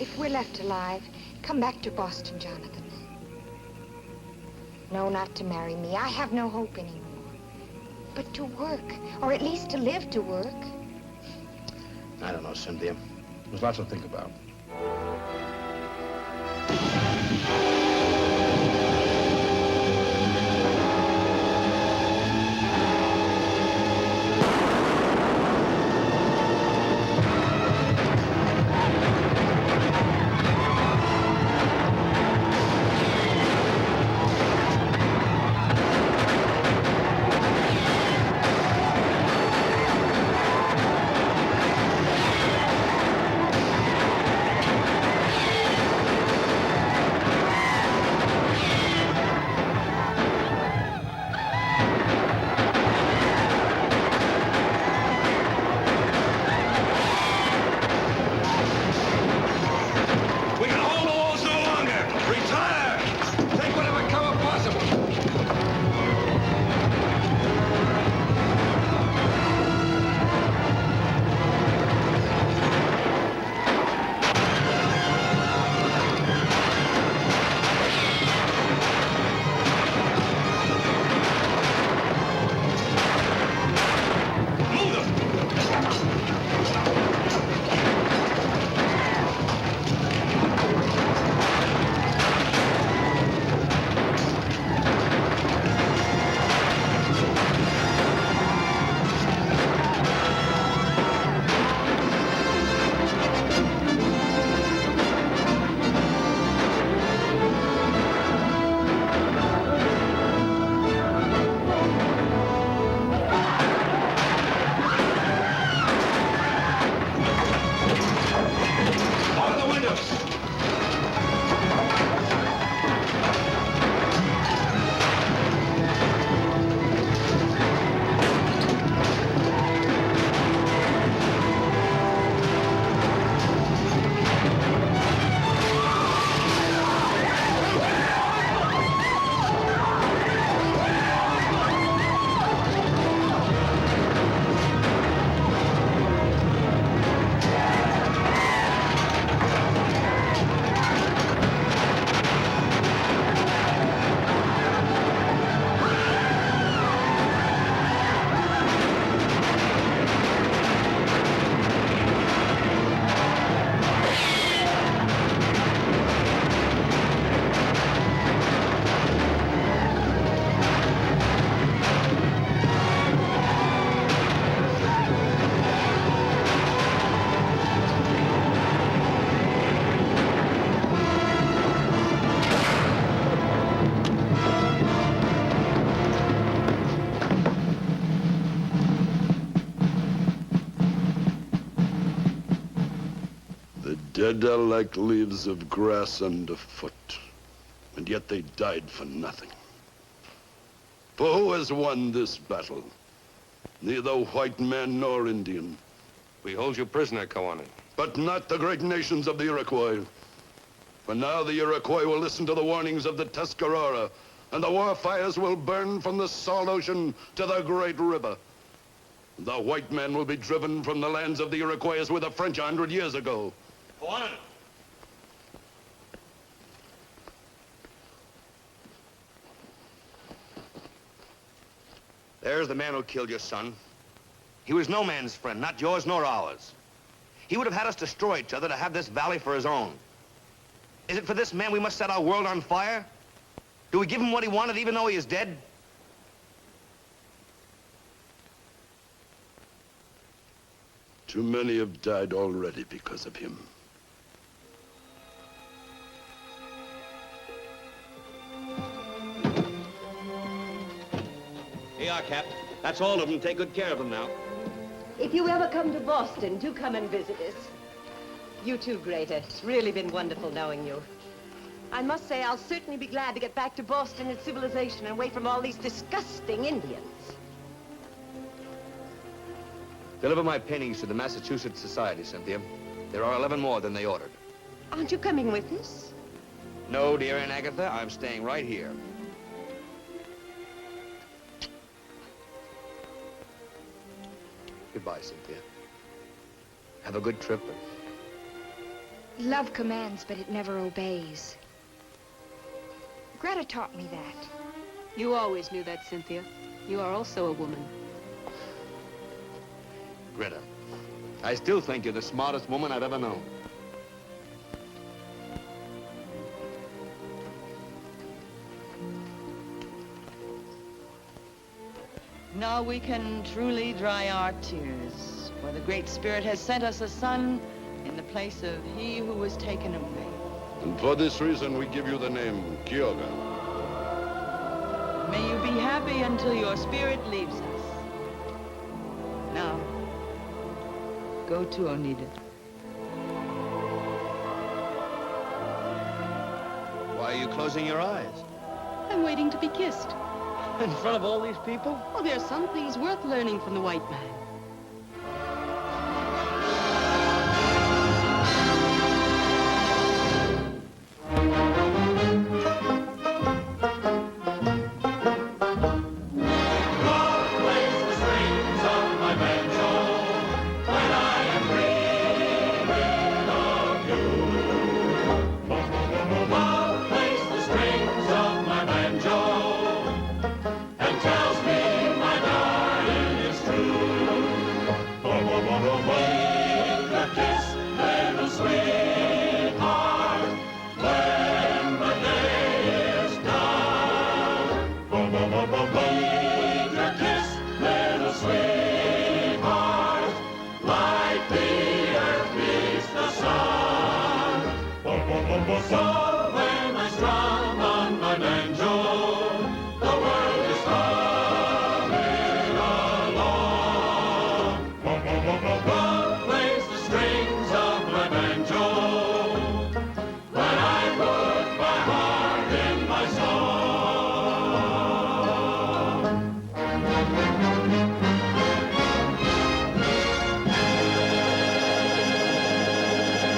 If we're left alive, come back to Boston, Jonathan. No, not to marry me. I have no hope anymore. But to work, or at least to live to work. I don't know, Cynthia. There's lots to think about. dead are like leaves of grass underfoot, and yet they died for nothing. For who has won this battle? Neither white man nor Indian. We hold you prisoner, Kowanen. But not the great nations of the Iroquois. For now the Iroquois will listen to the warnings of the Tuscarora, and the war fires will burn from the salt ocean to the great river. The white men will be driven from the lands of the Iroquois as with the French 100 years ago. Kowanen! There's the man who killed your son. He was no man's friend, not yours nor ours. He would have had us destroy each other to have this valley for his own. Is it for this man we must set our world on fire? Do we give him what he wanted even though he is dead? Too many have died already because of him. Here you are, Cap. That's all of them. Take good care of them now. If you ever come to Boston, do come and visit us. You too, Greta. It's really been wonderful knowing you. I must say, I'll certainly be glad to get back to Boston and civilization and away from all these disgusting Indians. Deliver my paintings to the Massachusetts Society, Cynthia. There are 11 more than they ordered. Aren't you coming with us? No, dear Aunt Agatha, I'm staying right here. Goodbye, Cynthia. Have a good trip. Love commands, but it never obeys. Greta taught me that. You always knew that, Cynthia. You are also a woman. Greta, I still think you're the smartest woman I've ever known. Now we can truly dry our tears, for the Great Spirit has sent us a son in the place of he who was taken away. And for this reason, we give you the name Kyoga. May you be happy until your spirit leaves us. Now, go to Onida. Why are you closing your eyes? I'm waiting to be kissed. In front of all these people? Oh, there are some things worth learning from the white man. So